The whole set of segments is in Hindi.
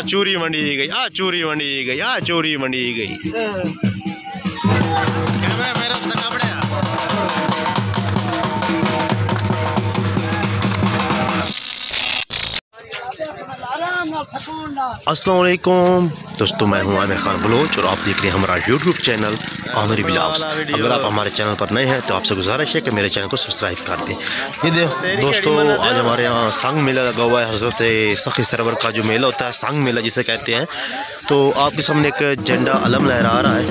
चूरी मंडी गई, चूरी मंडी गई, चूरी मंडी गई। कैमरा मेरा उसका कपड़े अस्सलाम वालेकुम दोस्तों, मैं हूं आमिर खान बलोच और आप देख रहे हैं हमारा यूट्यूब चैनल आमिर व्लॉग्स। अगर आप हमारे चैनल पर नए हैं तो आपसे गुजारिश है कि मेरे चैनल को सब्सक्राइब कर दें। ये दोस्तों, आज हमारे यहाँ संग मेला लगा हुआ है। हज़रत सखी सरवर का जो मेला होता है, संग मेला जिसे कहते हैं। तो आपके सामने एक झंडा अलम लहरा रहा है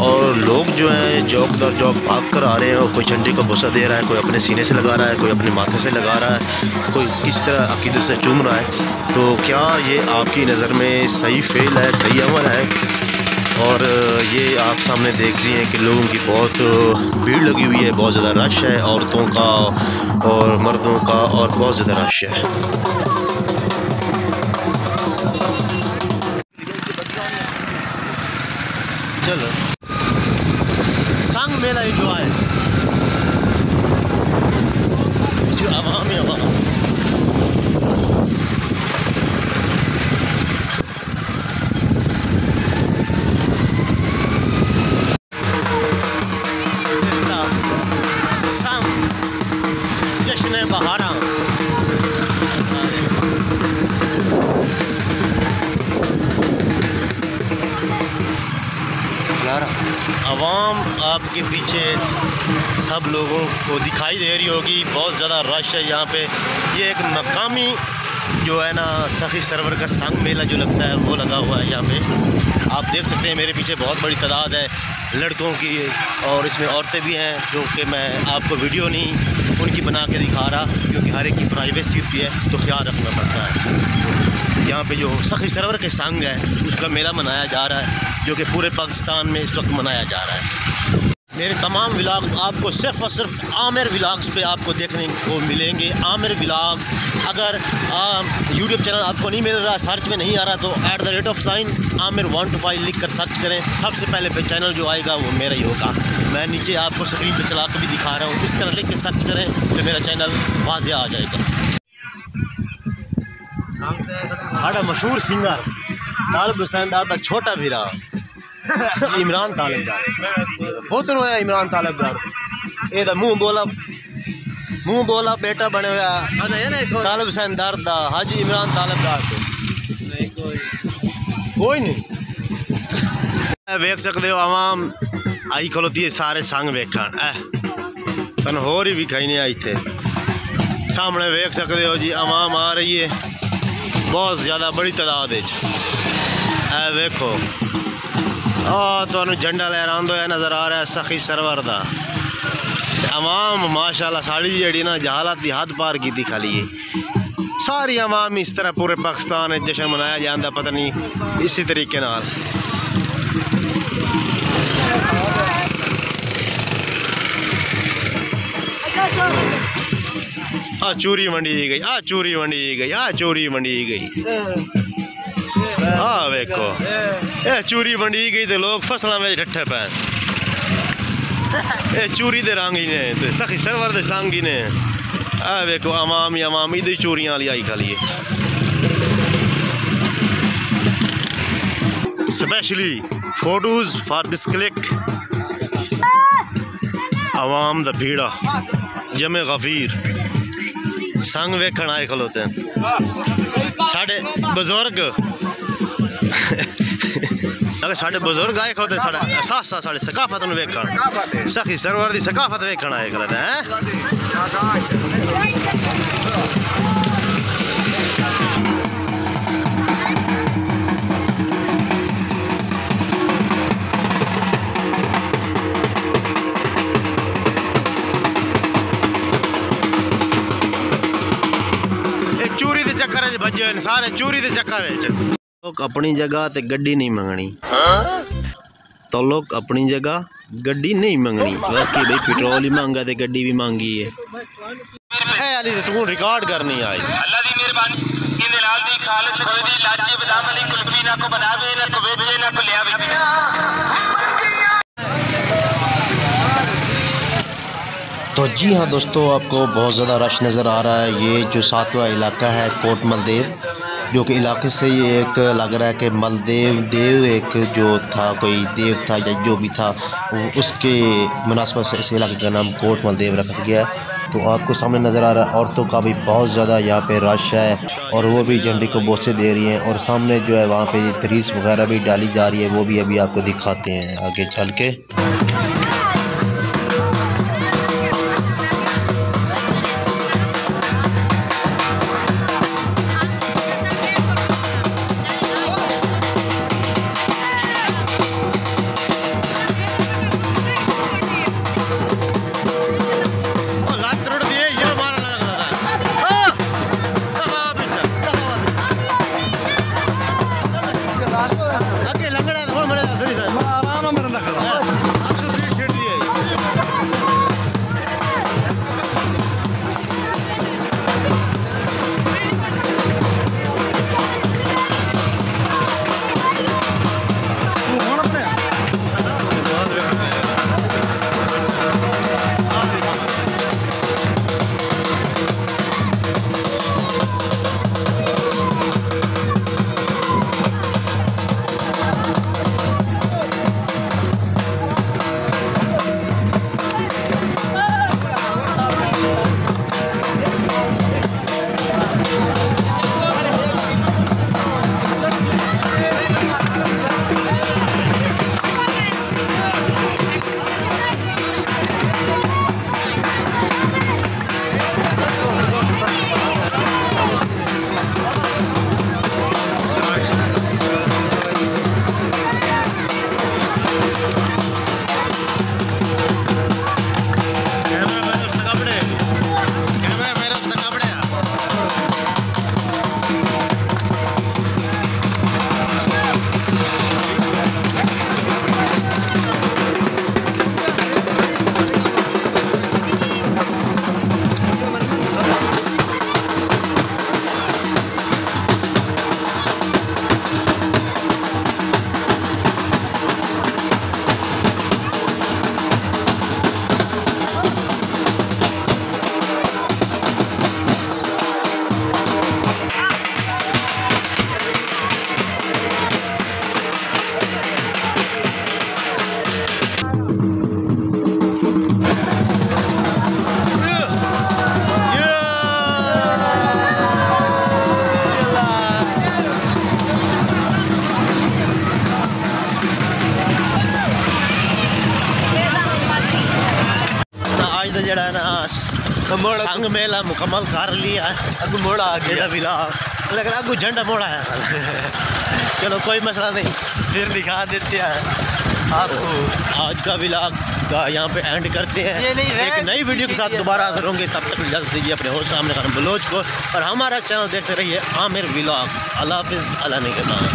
और लोग जो हैं चौक दर चौक भाग कर आ रहे हैं। और कोई झंडे को बुसा दे रहा है, कोई अपने सीने से लगा रहा है, कोई अपने माथे से लगा रहा है, कोई किस तरह अकीदत से चूम रहा है। तो क्या ये आपकी नज़र में सही फ़ेल है, सही अमल है? और ये आप सामने देख रही हैं कि लोगों की बहुत भीड़ लगी हुई है, बहुत ज़्यादा रश है, औरतों का और मर्दों का, और बहुत ज़्यादा रश है। चलो संग मेला एंजॉय जो आवाम है आवाम। आवाम आपके पीछे सब लोगों को दिखाई दे रही होगी, बहुत ज़्यादा रश है यहाँ पे। ये एक मकामी जो है ना सखी सरवर का संग मेला जो लगता है वो लगा हुआ है यहाँ पे। आप देख सकते हैं मेरे पीछे बहुत बड़ी तादाद है लड़कों की, और इसमें औरतें भी हैं, जो कि मैं आपको वीडियो नहीं उनकी बना के दिखा रहा, क्योंकि हर एक की प्राइवेसी होती है तो ख्याल रखना पड़ता है। यहाँ पे जो सखी सरवर के संग है उसका मेला मनाया जा रहा है, जो कि पूरे पाकिस्तान में इस वक्त मनाया जा रहा है। मेरे तमाम व्लॉग्स आपको सिर्फ़ और सिर्फ आमिर व्लॉग्स पे आपको देखने को मिलेंगे। आमिर व्लॉग्स अगर यूट्यूब चैनल आपको नहीं मिल रहा, सर्च में नहीं आ रहा, तो @ आमिर 125 लिख कर सर्च करें। सबसे पहले पे चैनल जो आएगा वो मेरा ही होगा। मैं नीचे आपको स्क्रीन पर चला कर भी दिखा रहा हूँ, इस तरह लिख के सर्च करें तो मेरा चैनल वाज़ेह आ जाएगा। साढ़ा मशहूर सिंगर तालिब हुसैन दा छोटा भीरा इमरान तालिबदार बहुत रोया। इमरान तालिबदार ये मुँह बोला बेटा बने हुआ तालिब हुसैन दार दा हाजी इमरान तालिबदार कोई नहीं वेख सकते हो। आवाम आई खलोती है सारे संग वेखण तन होर ही विखाई नहीं आई थे सामने वेख सकते हो जी। आवाम आ रही है बहुत ज़्यादा बड़ी तादाद है। वेखो तो झंडा लहरांदे हुए नज़र आ रहा है सखी सरवर दा। आवाम माशाल्लाह साड़ी जी ना जहालत की हद पार की खाली है। सारी आवाम इस तरह पूरे पाकिस्तान में जश्न मनाया जाता, पता नहीं इसी तरीके नाल। चूरी मंडी गई, चूरी मंडी गई, चूरी मंडी गई। वेखो ये चूरी मंडी गई तो लोग फसलों में डट्ठे पे। ये चूरी दे रंग ही ने ते सखी सरवर दे संग ही ने। वेखो आवाम ही आवाम इधर चूरियां वाली आई खाली है। Specially photos for this click. आवाम दा भीड़ा जमे गफीर संग वेखण आए खलोते हैं। साढ़े बुजुर्ग अगर साढ़े बुजुर्ग आए खलोते साढ़े एहसास साढ़े सकाफत वेखण सखी सरवर दी सकाफत वेखण आए खलोते हैं। भजे सारे चोरी के चक्कर लोग अपनी जगह ते गड्डी नहीं मंगनी। तो लोग अपनी जगह गड्डी नहीं मंगनी। बाकी भाई पेट्रोल ही महंगा ते गड्डी भी महंगी है। तू रिकॉर्ड करनी आई अल्लाह दी मेहरबानी इनदे नाल दी खालस खोए दी लाची बदाम वाली कुल्फी ना को बनावे ना को बेचे ना को लिया। तो जी हाँ दोस्तों, आपको बहुत ज़्यादा रश नज़र आ रहा है। ये जो 7वां इलाका है कोट मलदेव, जो कि इलाके से ये एक लग रहा है कि देव एक जो था, कोई देव था या जो भी था, उसके मुनासबत से इस इलाके का नाम कोट मलदेव रखा गया है। तो आपको सामने नज़र आ रहा है औरतों का भी बहुत ज़्यादा यहाँ पे रश है और वो भी झंडे को बोसे दे रही हैं। और सामने जो है वहाँ पे तरीस वगैरह भी डाली जा रही है, वो भी अभी आपको दिखाते हैं आगे चल के। संग मेला मुकम्मल कर लिया अगू मोड़ा आ गया लेकिन अगू झंडा मोड़ा है चलो कोई मसला नहीं, फिर दिखा देते हैं आपको। आज का व्लॉग का यहाँ पे एंड करते हैं, एक नई वीडियो के साथ दोबारा हाजिर होंगे। तब तक इजाज़त दीजिए अपने होस्ट आमिर खान बलोच को और हमारा चैनल देखते रहिए आमिर व्लॉग्स। अल्लाह हाफिज़, अल्लाह ने के नाम।